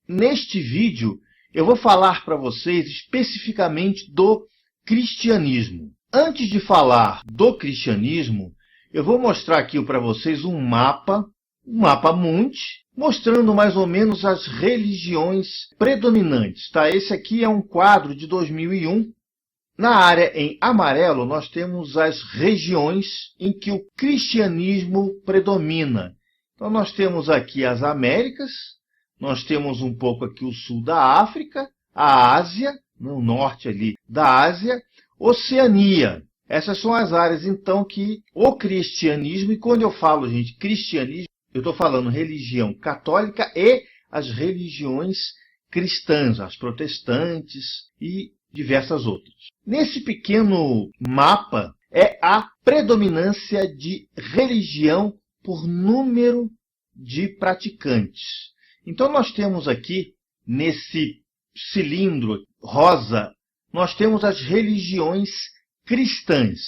Neste vídeo, eu vou falar para vocês especificamente do cristianismo. Antes de falar do cristianismo, eu vou mostrar aqui para vocês um mapa mundi, mostrando mais ou menos as religiões predominantes. Tá? Esse aqui é um quadro de 2001. Na área em amarelo, nós temos as regiões em que o cristianismo predomina. Então, nós temos aqui as Américas, nós temos um pouco aqui o sul da África, a Ásia, o norte ali da Ásia, Oceania. Essas são as áreas, então, que o cristianismo, e quando eu falo, gente, cristianismo, eu estou falando religião católica e as religiões cristãs, as protestantes e diversas outras. Nesse pequeno mapa é a predominância de religião por número de praticantes. Então nós temos aqui, nesse cilindro rosa, nós temos as religiões cristãs.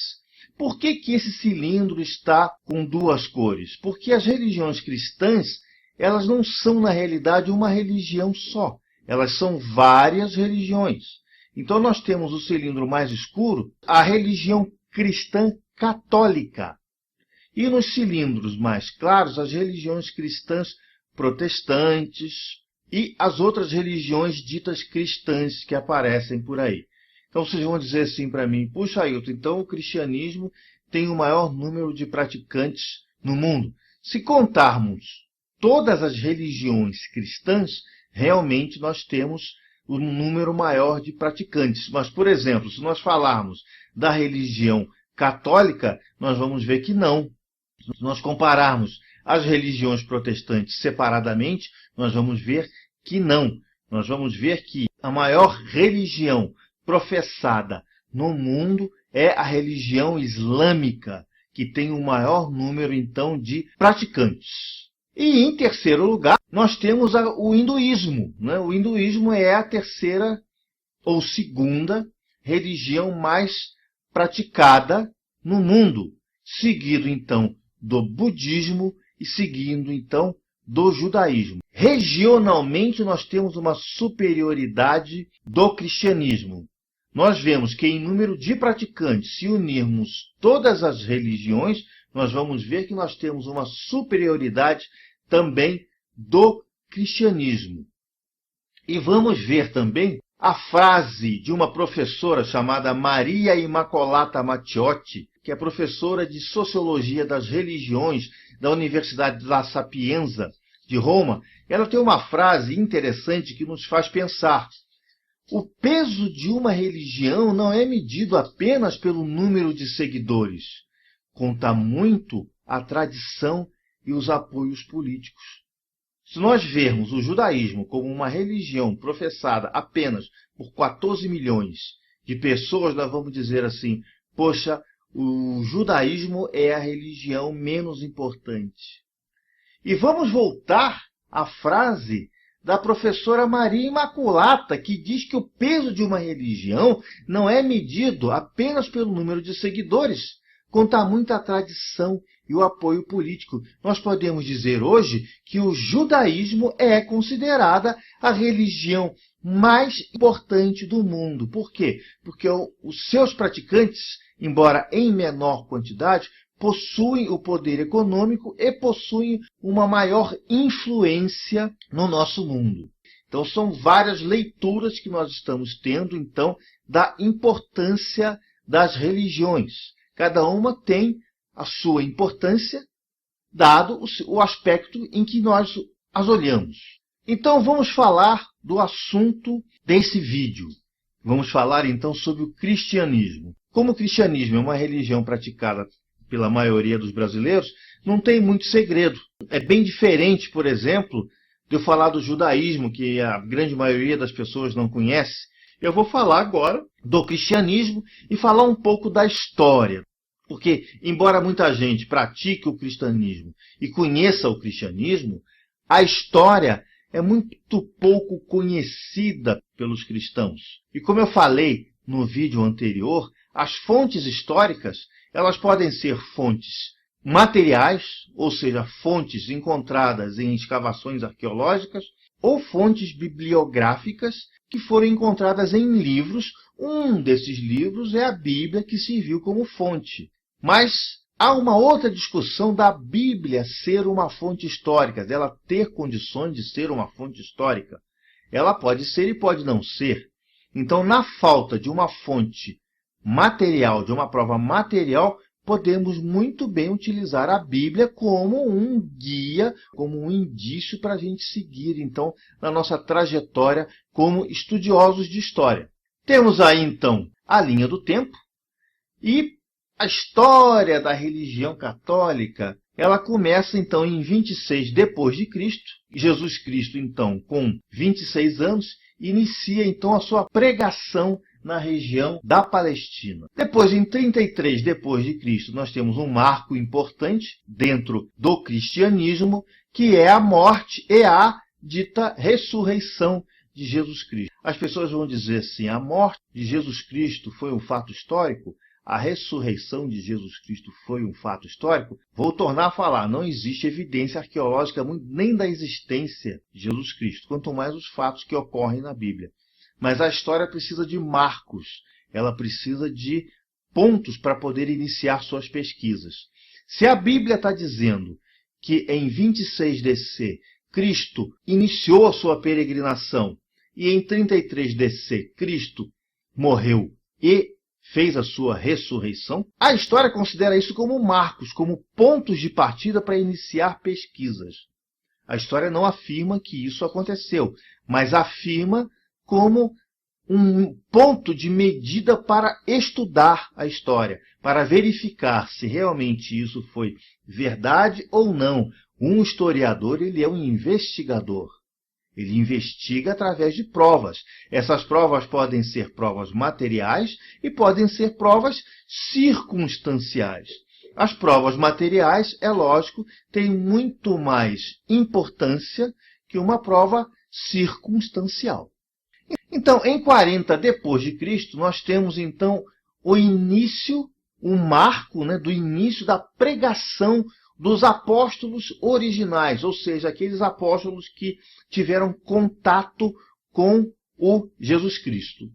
Por que esse cilindro está com duas cores? Porque as religiões cristãs, elas não são na realidade uma religião só. Elas são várias religiões. Então nós temos o cilindro mais escuro, a religião cristã católica. E nos cilindros mais claros, as religiões cristãs protestantes e as outras religiões ditas cristãs que aparecem por aí. Então vocês vão dizer assim para mim, puxa Ailton, então o cristianismo tem o maior número de praticantes no mundo. Se contarmos todas as religiões cristãs, realmente nós temos um número maior de praticantes. Mas, por exemplo, se nós falarmos da religião católica, nós vamos ver que não. Se nós compararmos as religiões protestantes separadamente, nós vamos ver que não. Nós vamos ver que a maior religião professada no mundo é a religião islâmica, que tem o maior número, então, de praticantes. E, em terceiro lugar, nós temos o hinduísmo. Né? O hinduísmo é a terceira ou segunda religião mais praticada no mundo, seguido, então, do budismo e seguindo, então, do judaísmo. Regionalmente, nós temos uma superioridade do cristianismo. Nós vemos que, em número de praticantes, se unirmos todas as religiões, nós vamos ver que nós temos uma superioridade também do cristianismo. E vamos ver também a frase de uma professora chamada Maria Immacolata Matteotti, que é professora de Sociologia das Religiões da Universidade La Sapienza de Roma. Ela tem uma frase interessante que nos faz pensar. O peso de uma religião não é medido apenas pelo número de seguidores. Conta muito a tradição e os apoios políticos. Se nós vermos o judaísmo como uma religião professada apenas por 14 milhões de pessoas, nós vamos dizer assim, poxa, o judaísmo é a religião menos importante. E vamos voltar à frase da professora Maria Imaculata, que diz que o peso de uma religião não é medido apenas pelo número de seguidores, conta muito a tradição e o apoio político. Nós podemos dizer hoje que o judaísmo é considerada a religião mais importante do mundo. Por quê? Porque os seus praticantes, embora em menor quantidade, possuem o poder econômico e possuem uma maior influência no nosso mundo. Então, são várias leituras que nós estamos tendo, então, da importância das religiões. Cada uma tem a sua importância, dado o aspecto em que nós as olhamos. Então, vamos falar do assunto desse vídeo. Vamos falar, então, sobre o cristianismo. Como o cristianismo é uma religião praticada pela maioria dos brasileiros, não tem muito segredo. É bem diferente, por exemplo, de eu falar do judaísmo, que a grande maioria das pessoas não conhece. Eu vou falar agora do cristianismo e falar um pouco da história. Porque, embora muita gente pratique o cristianismo e conheça o cristianismo, a história é muito pouco conhecida pelos cristãos. E como eu falei no vídeo anterior, as fontes históricas elas podem ser fontes materiais, ou seja, fontes encontradas em escavações arqueológicas, ou fontes bibliográficas que foram encontradas em livros. Um desses livros é a Bíblia, que serviu como fonte. Mas há uma outra discussão da Bíblia ser uma fonte histórica, dela ter condições de ser uma fonte histórica. Ela pode ser e pode não ser. Então, na falta de uma fonte material, de uma prova material, podemos muito bem utilizar a Bíblia como um guia, como um indício para a gente seguir, então, na nossa trajetória como estudiosos de história. Temos aí, então, a linha do tempo e a história da religião católica. Ela começa, então, em 26 depois de Cristo. Jesus Cristo, então, com 26 anos, inicia, então, a sua pregação na região da Palestina. Depois, em 33 depois de Cristo, nós temos um marco importante dentro do cristianismo, que é a morte e a dita ressurreição de Jesus Cristo. As pessoas vão dizer assim: a morte de Jesus Cristo foi um fato histórico? A ressurreição de Jesus Cristo foi um fato histórico? Vou tornar a falar, não existe evidência arqueológica nem da existência de Jesus Cristo, quanto mais os fatos que ocorrem na Bíblia. Mas a história precisa de marcos, ela precisa de pontos para poder iniciar suas pesquisas. Se a Bíblia está dizendo que em 26 DC Cristo iniciou a sua peregrinação e em 33 DC Cristo morreu e fez a sua ressurreição, a história considera isso como marcos, como pontos de partida para iniciar pesquisas. A história não afirma que isso aconteceu, mas afirma como um ponto de medida para estudar a história, para verificar se realmente isso foi verdade ou não. Um historiador, ele é um investigador. Ele investiga através de provas. Essas provas podem ser provas materiais e podem ser provas circunstanciais. As provas materiais, é lógico, têm muito mais importância que uma prova circunstancial. Então, em 40 depois de Cristo, nós temos então o início, um marco, do início da pregação dos apóstolos originais, ou seja, aqueles apóstolos que tiveram contato com o Jesus Cristo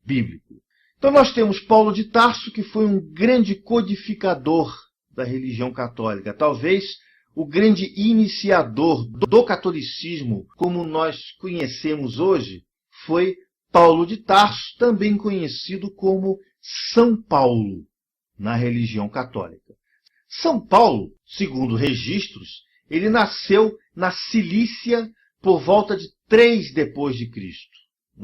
bíblico. Então nós temos Paulo de Tarso, que foi um grande codificador da religião católica, talvez o grande iniciador do catolicismo, como nós conhecemos hoje, foi Paulo de Tarso, também conhecido como São Paulo, na religião católica. São Paulo, segundo registros, ele nasceu na Cilícia por volta de 3 depois de Cristo.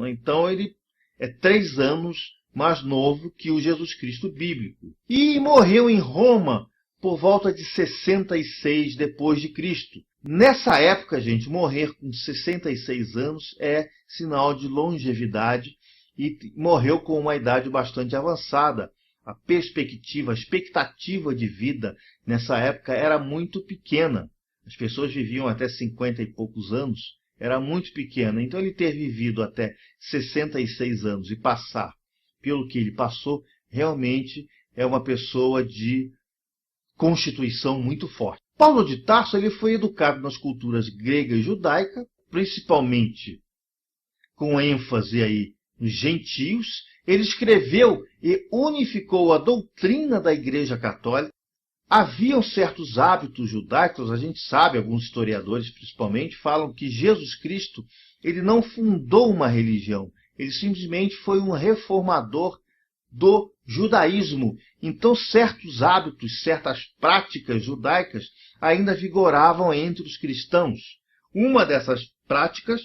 Então ele é 3 anos mais novo que o Jesus Cristo bíblico. E morreu em Roma por volta de 66 depois de Cristo. Nessa época, gente, morrer com 66 anos é sinal de longevidade e morreu com uma idade bastante avançada. A perspectiva, a expectativa de vida nessa época era muito pequena. As pessoas viviam até 50 e poucos anos, era muito pequena. Então ele ter vivido até 66 anos e passar pelo que ele passou, realmente é uma pessoa de constituição muito forte. Paulo de Tarso ele foi educado nas culturas grega e judaica, principalmente com ênfase aí nos gentios. Ele escreveu e unificou a doutrina da Igreja Católica. Haviam certos hábitos judaicos, a gente sabe, alguns historiadores principalmente, falam que Jesus Cristo ele não fundou uma religião, ele simplesmente foi um reformador do judaísmo. Então, certos hábitos, certas práticas judaicas ainda vigoravam entre os cristãos. Uma dessas práticas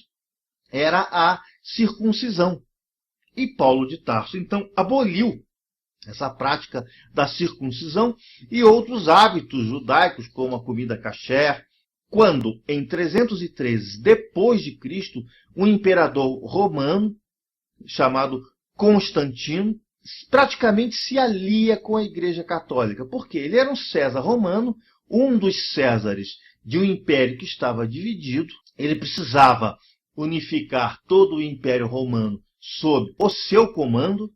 era a circuncisão. E Paulo de Tarso, então, aboliu essa prática da circuncisão e outros hábitos judaicos, como a comida kasher, quando, em 313 depois de Cristo, um imperador romano, chamado Constantino, praticamente se alia com a Igreja Católica. Porque ele era um César romano, um dos Césares de um império que estava dividido. Ele precisava unificar todo o Império Romano sob o seu comando.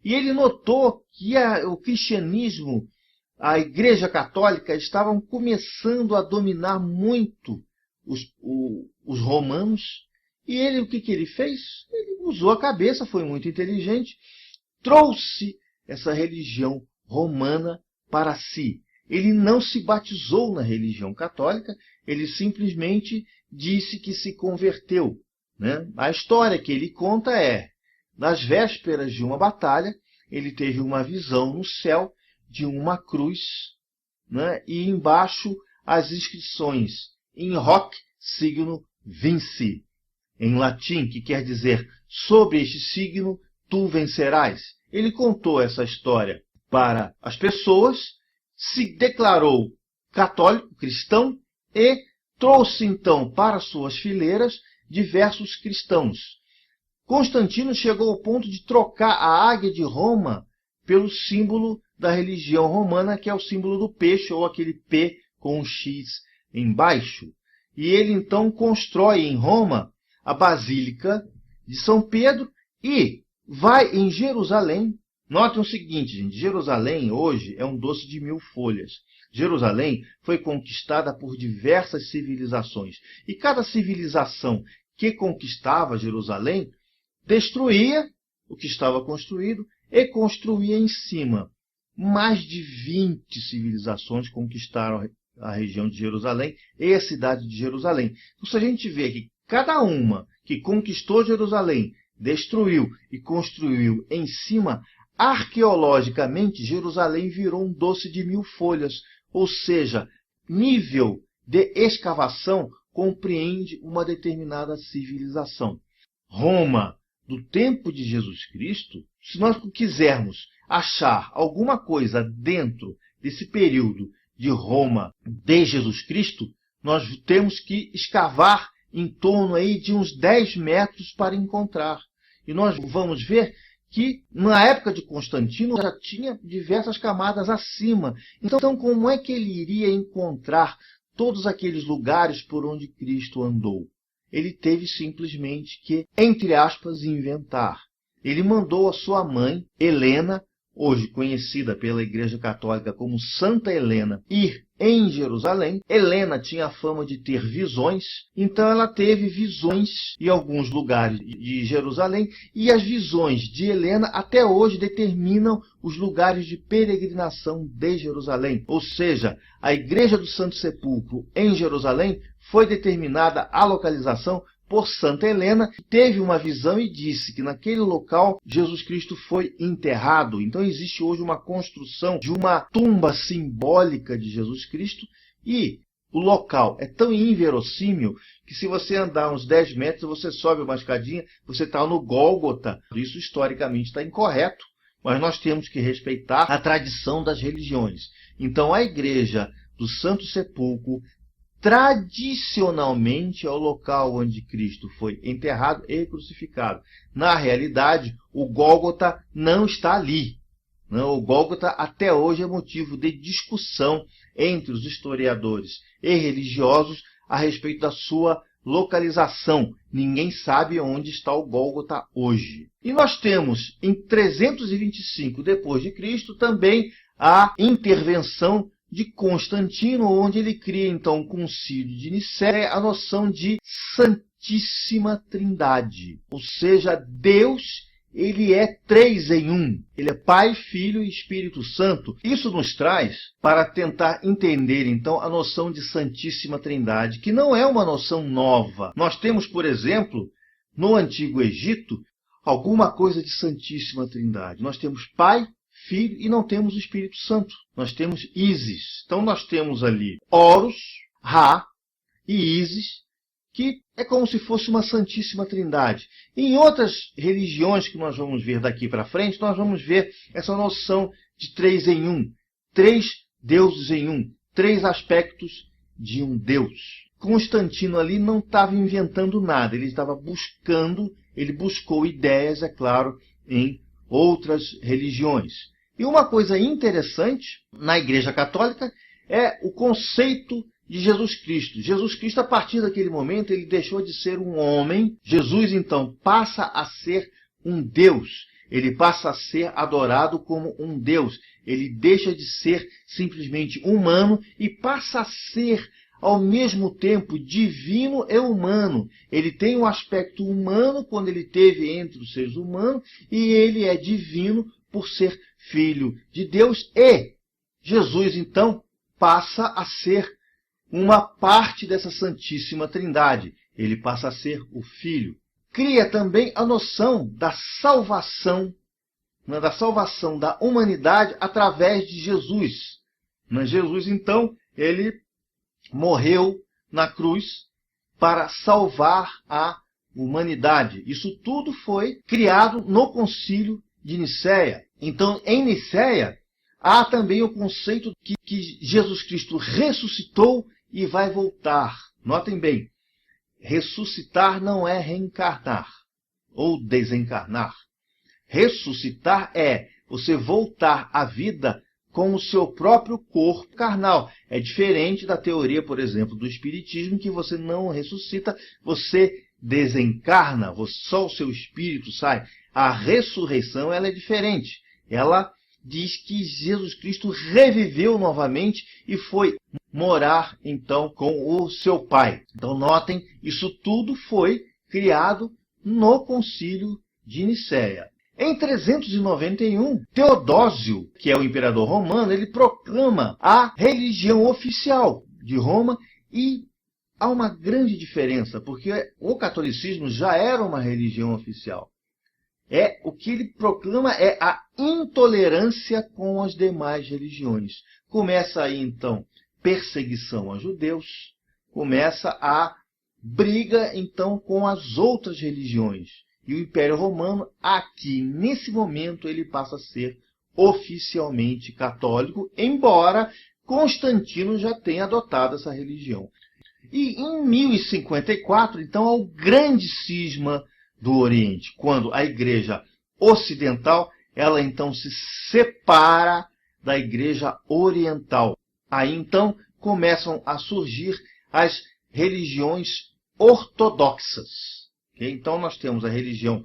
E ele notou que o cristianismo a Igreja Católica estavam começando a dominar muito os romanos. E ele, o que ele fez? Ele usou a cabeça, foi muito inteligente, trouxe essa religião romana para si. Ele não se batizou na religião católica, ele simplesmente disse que se converteu, né? A história que ele conta é, nas vésperas de uma batalha, ele teve uma visão no céu de uma cruz, né? E embaixo as inscrições in hoc signo vinci, em latim, que quer dizer, sobre este signo tu vencerás. Ele contou essa história para as pessoas, se declarou católico, cristão, e trouxe então para suas fileiras diversos cristãos. Constantino chegou ao ponto de trocar a águia de Roma pelo símbolo da religião romana, que é o símbolo do peixe, ou aquele P com um X embaixo. E ele então constrói em Roma a Basílica de São Pedro e vai em Jerusalém. Notem o seguinte, gente, Jerusalém hoje é um doce de 1000 folhas. Jerusalém foi conquistada por diversas civilizações. E cada civilização que conquistava Jerusalém destruía o que estava construído e construía em cima. Mais de 20 civilizações conquistaram a região de Jerusalém e a cidade de Jerusalém. Então, se a gente vê que cada uma que conquistou Jerusalém, destruiu e construiu em cima, arqueologicamente, Jerusalém virou um doce de 1000 folhas. Ou seja, nível de escavação compreende uma determinada civilização. Roma, do tempo de Jesus Cristo, se nós quisermos achar alguma coisa dentro desse período de Roma de Jesus Cristo, nós temos que escavar em torno aí de uns 10 metros para encontrar. E nós vamos ver que na época de Constantino já tinha diversas camadas acima. Então, como é que ele iria encontrar todos aqueles lugares por onde Cristo andou? Ele teve simplesmente que, entre aspas, inventar. Ele mandou a sua mãe, Helena, hoje conhecida pela Igreja Católica como Santa Helena, ir em Jerusalém. Helena tinha a fama de ter visões, então ela teve visões em alguns lugares de Jerusalém, e as visões de Helena até hoje determinam os lugares de peregrinação de Jerusalém. Ou seja, a Igreja do Santo Sepulcro em Jerusalém foi determinada a localização por Santa Helena, que teve uma visão e disse que naquele local Jesus Cristo foi enterrado. Então existe hoje uma construção de uma tumba simbólica de Jesus Cristo, e o local é tão inverossímil que se você andar uns 10 metros, você sobe uma escadinha, você está no Gólgota. Isso historicamente está incorreto, mas nós temos que respeitar a tradição das religiões. Então a Igreja do Santo Sepulcro tradicionalmente é o local onde Cristo foi enterrado e crucificado. Na realidade, o Gólgota não está ali. O Gólgota até hoje é motivo de discussão entre os historiadores e religiosos a respeito da sua localização. Ninguém sabe onde está o Gólgota hoje. E nós temos em 325 depois de Cristo também a intervenção de Constantino, onde ele cria então o Concílio de Nicéia, a noção de Santíssima Trindade. Ou seja, Deus, ele é 3 em 1. Ele é Pai, Filho e Espírito Santo. Isso nos traz para tentar entender então a noção de Santíssima Trindade, que não é uma noção nova. Nós temos, por exemplo, no Antigo Egito, alguma coisa de Santíssima Trindade. Nós temos Pai, Filho, e não temos o Espírito Santo. Nós temos Ísis. Então nós temos ali Horus, Ra e Ísis, que é como se fosse uma Santíssima Trindade. Em outras religiões que nós vamos ver daqui para frente, nós vamos ver essa noção de 3 em 1. 3 deuses em 1. 3 aspectos de um Deus. Constantino ali não estava inventando nada. Ele buscou ideias, é claro, em outras religiões. E uma coisa interessante na Igreja Católica é o conceito de Jesus Cristo. Jesus Cristo, a partir daquele momento, ele deixou de ser um homem. Jesus, então, passa a ser um Deus. Ele passa a ser adorado como um Deus. Ele deixa de ser simplesmente humano e passa a ser, ao mesmo tempo, divino e humano. Ele tem um aspecto humano quando ele esteve entre os seres humanos e ele é divino por ser filho de Deus. E Jesus, então, passa a ser uma parte dessa Santíssima Trindade. Ele passa a ser o Filho. Cria também a noção da salvação da humanidade através de Jesus. Mas Jesus, então, ele morreu na cruz para salvar a humanidade. Isso tudo foi criado no Concílio de Nicéia. Então, em Nicéia, há também o conceito que Jesus Cristo ressuscitou e vai voltar. Notem bem, ressuscitar não é reencarnar ou desencarnar. Ressuscitar é você voltar à vida com o seu próprio corpo carnal. É diferente da teoria, por exemplo, do Espiritismo, que você não ressuscita, você desencarna, só o seu espírito sai. A ressurreição ela é diferente. Ela diz que Jesus Cristo reviveu novamente e foi morar, então, com o seu Pai. Então, notem, isso tudo foi criado no Concílio de Nicéia. Em 391, Teodósio, que é o imperador romano, ele proclama a religião oficial de Roma e há uma grande diferença, porque o catolicismo já era uma religião oficial. O que ele proclama é a intolerância com as demais religiões. Começa aí, então, perseguição a judeus, começa a briga, então, com as outras religiões. E o Império Romano, aqui, nesse momento, ele passa a ser oficialmente católico, embora Constantino já tenha adotado essa religião. E em 1054, então, há o grande cisma do Oriente, quando a Igreja Ocidental, ela então se separa da Igreja Oriental. Aí, então, começam a surgir as religiões ortodoxas. Então, nós temos a religião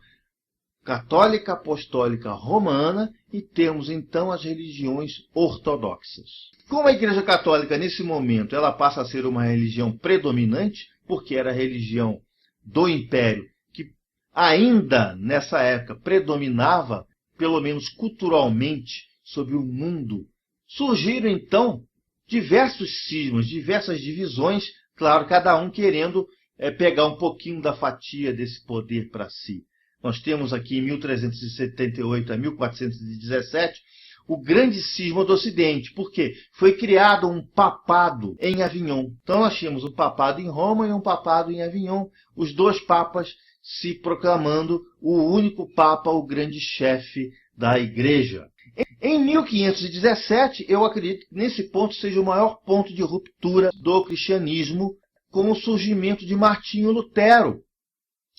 católica, apostólica, romana e temos, então, as religiões ortodoxas. Como a Igreja Católica, nesse momento, ela passa a ser uma religião predominante, porque era a religião do Império, que ainda, nessa época, predominava, pelo menos culturalmente, sobre o mundo, surgiram, então, diversos cismas, diversas divisões, claro, cada um querendo pegar um pouquinho da fatia desse poder para si. Nós temos aqui em 1378 a 1417 o grande cisma do Ocidente. Por quê? Foi criado um papado em Avignon. Então nós tínhamos um papado em Roma e um papado em Avignon. Os dois papas se proclamando o único papa, o grande chefe da igreja. Em 1517, eu acredito que nesse ponto seja o maior ponto de ruptura do cristianismo, com o surgimento de Martinho Lutero,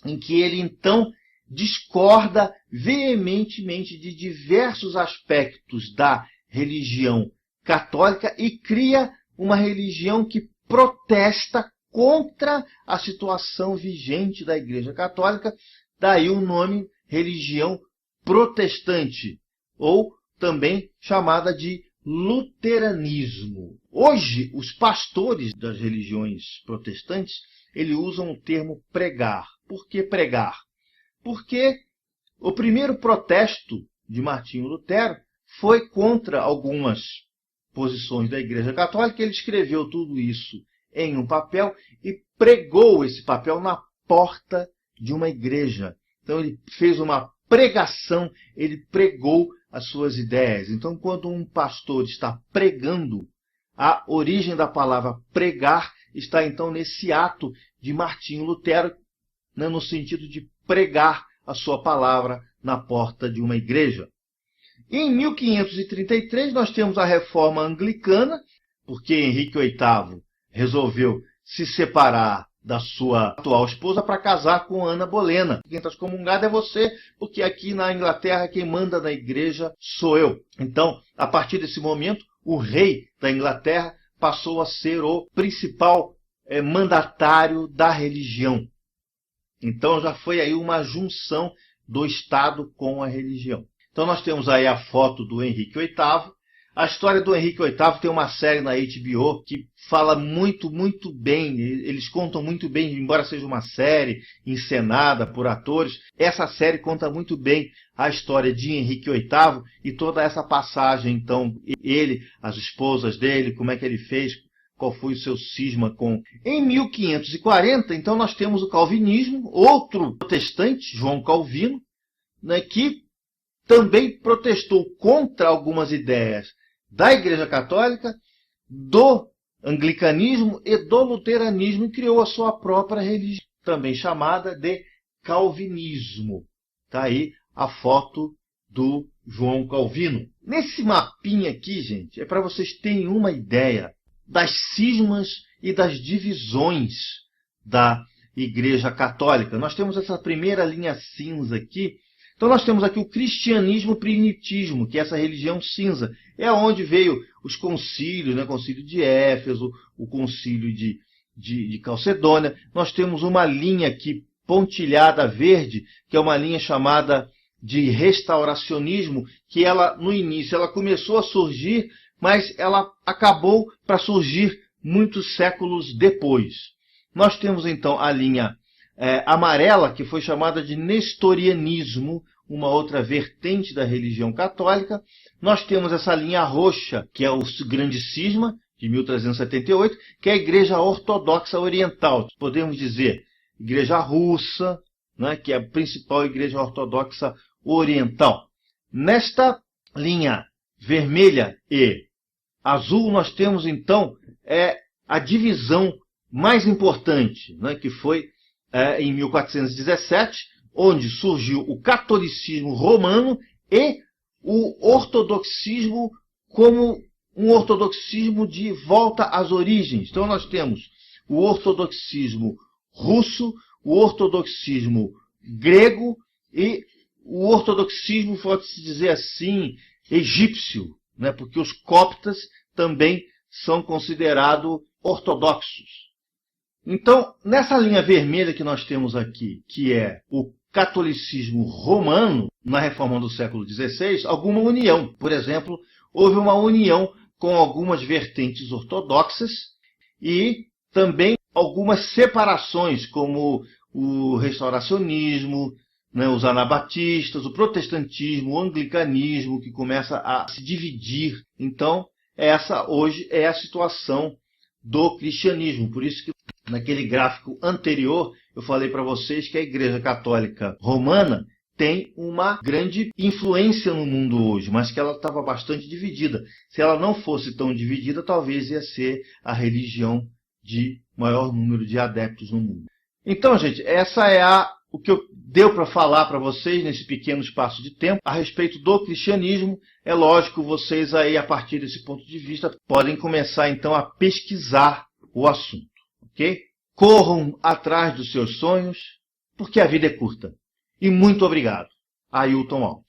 em que ele então discorda veementemente de diversos aspectos da religião católica e cria uma religião que protesta contra a situação vigente da Igreja Católica, daí o nome religião protestante, ou também chamada de luteranismo. Hoje, os pastores das religiões protestantes, eles usam o termo pregar. Por que pregar? Porque o primeiro protesto de Martinho Lutero foi contra algumas posições da Igreja Católica. Ele escreveu tudo isso em um papel e pregou esse papel na porta de uma igreja. Então ele fez uma pregação, ele pregou as suas ideias. Então, quando um pastor está pregando, a origem da palavra pregar está então nesse ato de Martinho Lutero, no sentido de pregar a sua palavra na porta de uma igreja. Em 1533 nós temos a reforma anglicana, porque Henrique VIII resolveu se separar da sua atual esposa para casar com Ana Bolena. Quem está excomungado é você, porque aqui na Inglaterra quem manda na igreja sou eu. Então, a partir desse momento, o rei da Inglaterra passou a ser o principal mandatário da religião. Então já foi aí uma junção do Estado com a religião. Então nós temos aí a foto do Henrique VIII. A história do Henrique VIII tem uma série na HBO que fala muito bem, eles contam muito bem, embora seja uma série encenada por atores, essa série conta muito bem a história de Henrique VIII e toda essa passagem, então, ele, as esposas dele, como é que ele fez, qual foi o seu cisma com... Em 1540, então, nós temos o calvinismo, outro protestante, João Calvino, né, que também protestou contra algumas ideias da Igreja Católica, do anglicanismo e do luteranismo e criou a sua própria religião, também chamada de calvinismo. Está aí a foto do João Calvino. Nesse mapinha aqui, gente, é para vocês terem uma ideia das cismas e das divisões da Igreja Católica. Nós temos essa primeira linha cinza aqui. Então nós temos aqui o cristianismo primitismo, que é essa religião cinza. É onde veio os concílios, né? O concílio de Éfeso, o concílio de Calcedônia. Nós temos uma linha aqui pontilhada verde, que é uma linha chamada de restauracionismo, que ela, no início, ela começou a surgir, mas ela acabou para surgir muitos séculos depois. Nós temos então a linha amarela, que foi chamada de nestorianismo, uma outra vertente da religião católica. Nós temos essa linha roxa, que é o grande cisma, de 1378, que é a Igreja Ortodoxa Oriental. Podemos dizer, Igreja Russa, né, que é a principal Igreja Ortodoxa Oriental. Nesta linha vermelha e azul, nós temos então a divisão mais importante, né, que foi em 1417, onde surgiu o catolicismo romano e o ortodoxismo como um ortodoxismo de volta às origens. Então nós temos o ortodoxismo russo, o ortodoxismo grego e o ortodoxismo, pode-se dizer assim, egípcio, né? Porque os coptas também são considerados ortodoxos. Então, nessa linha vermelha que nós temos aqui, que é o catolicismo romano, na reforma do século XVI, alguma união. Por exemplo, houve uma união com algumas vertentes ortodoxas e também algumas separações, como o restauracionismo, né, os anabatistas, o protestantismo, o anglicanismo, que começa a se dividir. Então, essa hoje é a situação do cristianismo. Por isso que naquele gráfico anterior eu falei para vocês que a Igreja Católica Romana tem uma grande influência no mundo hoje, mas que ela estava bastante dividida. Se ela não fosse tão dividida, talvez ia ser a religião de maior número de adeptos no mundo. Então, gente, essa é o que deu para falar para vocês nesse pequeno espaço de tempo a respeito do cristianismo. É lógico, vocês aí, a partir desse ponto de vista, podem começar então a pesquisar o assunto, ok? Corram atrás dos seus sonhos, porque a vida é curta. E muito obrigado. Ailton Alt.